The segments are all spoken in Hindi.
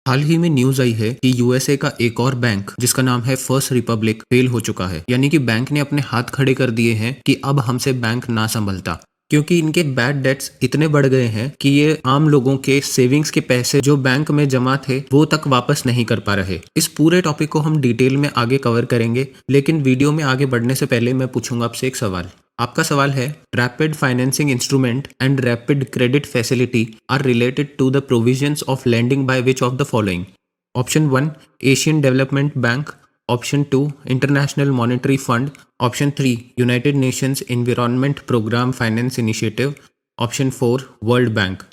हाल ही में न्यूज आई है कि यूएसए का एक और बैंक जिसका नाम है फर्स्ट रिपब्लिक फेल हो चुका है। यानी कि बैंक ने अपने हाथ खड़े कर दिए हैं कि अब हमसे बैंक ना संभलता, क्योंकि इनके बैड डेट्स इतने बढ़ गए हैं कि ये आम लोगों के सेविंग्स के पैसे जो बैंक में जमा थे वो तक वापस नहीं कर पा रहे। इस पूरे टॉपिक को हम डिटेल में आगे कवर करेंगे, लेकिन वीडियो में आगे बढ़ने से पहले मैं पूछूंगा आपसे एक सवाल। आपका सवाल है, rapid financing instrument and rapid credit facility are related to the provisions of lending by which of the following? Option 1 Asian development bank, option 2 international monetary fund, option 3 United Nations environment programme finance initiative, option 4 world bank.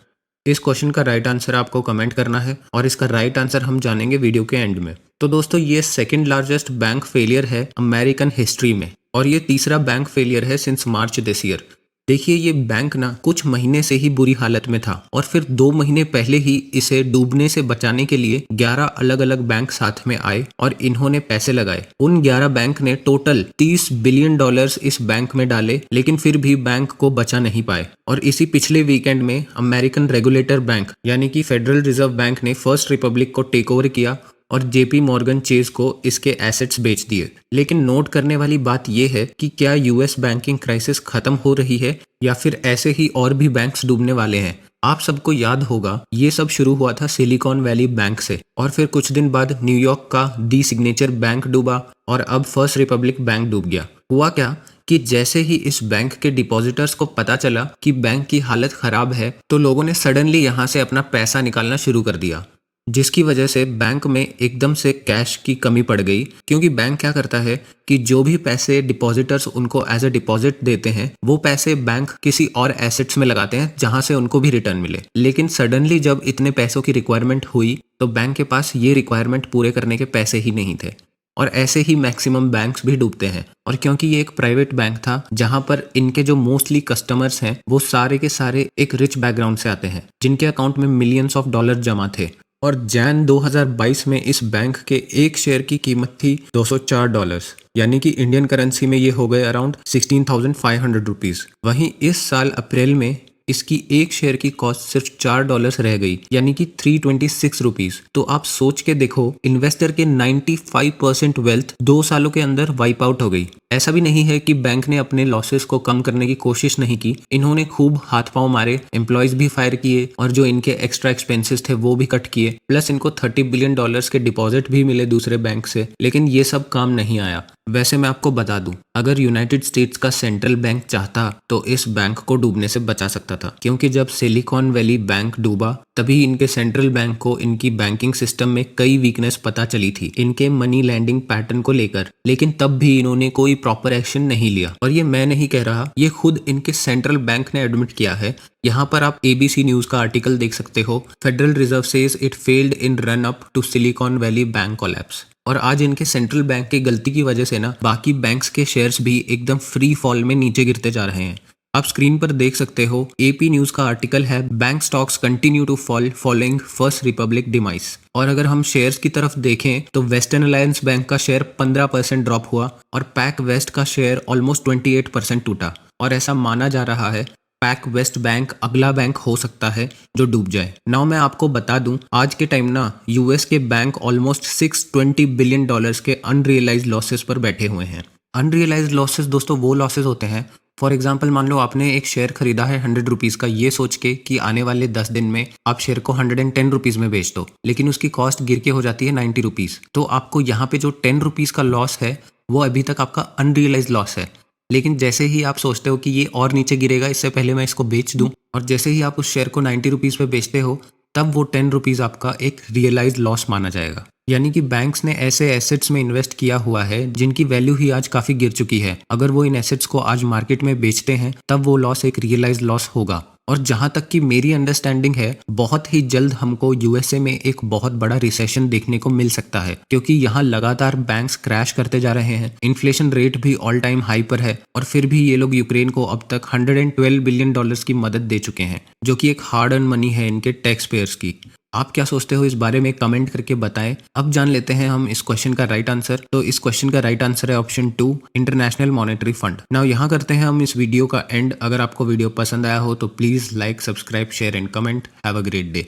इस क्वेश्चन का राइट आंसर आपको कमेंट करना है और इसका राइट आंसर हम जानेंगे वीडियो के एंड में। तो दोस्तों, ये सेकंड लार्जेस्ट बैंक फेलियर है अमेरिकन हिस्ट्री में और ये तीसरा बैंक फेलियर है सिंस मार्च दिस ईयर। देखिए, ये बैंक ना कुछ महीने से ही बुरी हालत में था और फिर 2 महीने पहले ही इसे डूबने से बचाने के लिए 11 अलग अलग बैंक साथ में आए और इन्होंने पैसे लगाए। उन 11 बैंक ने टोटल $30 बिलियन इस बैंक में डाले, लेकिन फिर भी बैंक को बचा नहीं पाए। और इसी पिछले वीकेंड में अमेरिकन रेगुलेटर बैंक यानी कि फेडरल रिजर्व बैंक ने फर्स्ट रिपब्लिक को टेक ओवर किया और जेपी मॉर्गन चेज को इसके एसेट्स बेच दिए। लेकिन नोट करने वाली बात यह है कि क्या यूएस बैंकिंग क्राइसिस खत्म हो रही है या फिर ऐसे ही और भी बैंक्स डूबने वाले हैं। आप सबको याद होगा, ये सब शुरू हुआ था सिलिकॉन वैली बैंक से और फिर कुछ दिन बाद न्यूयॉर्क का दी सिग्नेचर बैंक डूबा और अब फर्स्ट रिपब्लिक बैंक डूब गया। हुआ क्या कि जैसे ही इस बैंक के डिपॉजिटर्स को पता चला कि बैंक की हालत खराब है, तो लोगों ने सडनली यहाँ से अपना पैसा निकालना शुरू कर दिया, जिसकी वजह से बैंक में एकदम से कैश की कमी पड़ गई। क्योंकि बैंक क्या करता है कि जो भी पैसे डिपॉजिटर्स उनको एज ए डिपॉजिट देते हैं, वो पैसे बैंक किसी और एसेट्स में लगाते हैं जहां से उनको भी रिटर्न मिले। लेकिन सडनली जब इतने पैसों की रिक्वायरमेंट हुई तो बैंक के पास ये रिक्वायरमेंट पूरे करने के पैसे ही नहीं थे और ऐसे ही मैक्सिमम बैंक्स भी डूबते हैं। और क्योंकि ये एक प्राइवेट बैंक था जहां पर इनके जो मोस्टली कस्टमर्स हैं वो सारे के सारे एक रिच बैकग्राउंड से आते हैं, जिनके अकाउंट में मिलियंस ऑफ डॉलर जमा थे। और जैन 2022 में इस बैंक के एक शेयर की कीमत थी $204, यानी कि इंडियन करेंसी में ये हो गए अराउंड 16,500 रुपीज। वहीं इस साल अप्रैल में इसकी एक शेयर की कॉस्ट सिर्फ $4 रह गई, यानी कि 326 रुपीज। तो आप सोच के देखो, इन्वेस्टर के 95% वेल्थ 2 सालों के अंदर वाइप आउट हो गई। ऐसा भी नहीं है कि बैंक ने अपने लॉसेस को कम करने की कोशिश नहीं की, इन्होंने खूब हाथ पांव मारे, एम्प्लॉयज भी फायर किए और जो इनके एक्स्ट्रा एक्सपेंसेस थे वो भी कट किए, प्लस इनको $30 बिलियन के डिपॉजिट भी मिले दूसरे बैंक से। लेकिन ये सब काम नहीं आया। वैसे मैं आपको बता दूं, अगर यूनाइटेड स्टेट्स का सेंट्रल बैंक चाहता तो इस बैंक को डूबने से बचा सकता था, क्योंकि जब सिलिकॉन वैली बैंक डूबा तभी इनके सेंट्रल बैंक को इनकी बैंकिंग सिस्टम में कई वीकनेस पता चली थी इनके मनी लैंडिंग पैटर्न को लेकर। लेकिन तब भी इन्होंने कोई प्रॉपर एक्शन नहीं लिया। और ये मैं नहीं कह रहा, ये खुद इनके सेंट्रल बैंक ने एडमिट किया है। यहाँ पर आप एबीसी न्यूज का आर्टिकल देख सकते हो, Federal Reserve says it failed in run up to Silicon Valley Bank collapse. और आज इनके सेंट्रल बैंक की गलती की वजह से ना बाकी बैंक्स के शेयर्स भी एकदम फ्री फॉल में नीचे गिरते जा रहे हैं। आप स्क्रीन पर देख सकते हो, एपी न्यूज का आर्टिकल है, bank stocks continue to fall following First Republic demise. और अगर हम शेयर्स की तरफ देखें तो वेस्टर्न अलायंस बैंक का शेयर 15% ड्रॉप हुआ और पैक वेस्ट का शेयर ऑलमोस्ट 28% टूटा। और ऐसा माना जा रहा है पैक वेस्ट बैंक अगला बैंक हो सकता है जो डूब जाए। नाउ मैं आपको बता दूं, आज के टाइम ना यूएस के बैंक ऑलमोस्ट $620 बिलियन के अनरियलाइज लॉसेस पर बैठे हुए हैं। अनरियलाइज लॉसेस दोस्तों वो लॉसेस होते हैं, फॉर एग्जाम्पल मान लो आपने एक शेयर खरीदा है 100 रुपीज का, ये सोच के कि आने वाले 10 दिन में आप शेयर को 110 रुपीज में बेच दो, लेकिन उसकी कॉस्ट गिर के हो जाती है 90 रुपीज। तो आपको यहाँ पे जो 10 रुपीज का लॉस है वो अभी तक आपका अनरियलाइज लॉस है। लेकिन जैसे ही आप सोचते हो कि ये और नीचे गिरेगा, इससे पहले मैं इसको बेच दूं, और जैसे ही आप उस शेयर को 90 रुपीज पे बेचते हो, तब वो 10 रुपीज आपका एक रियलाइज लॉस माना जाएगा। यानी कि बैंक्स ने ऐसे एसेट्स में इन्वेस्ट किया हुआ है जिनकी वैल्यू ही आज काफी गिर चुकी है। अगर वो इन एसेट्स को आज मार्केट में बेचते हैं तब वो लॉस एक रियलाइज लॉस होगा। और जहां तक कि मेरी अंडरस्टैंडिंग है, बहुत ही जल्द हमको यूएसए में एक बहुत बड़ा रिसेशन देखने को मिल सकता है, क्योंकि यहाँ लगातार बैंक्स क्रैश करते जा रहे हैं, इन्फ्लेशन रेट भी ऑल टाइम हाई पर है और फिर भी ये लोग यूक्रेन को अब तक $112 बिलियन की मदद दे चुके हैं, जो कि एक हार्ड अर्न मनी है इनके टैक्स पेयर्स की। आप क्या सोचते हो इस बारे में कमेंट करके बताएं। अब जान लेते हैं हम इस क्वेश्चन का राइट आंसर। तो इस क्वेश्चन का राइट आंसर है option 2 international monetary fund. Now यहाँ करते हैं हम इस वीडियो का एंड। अगर आपको वीडियो पसंद आया हो तो please like, subscribe, share and comment. Have a great day.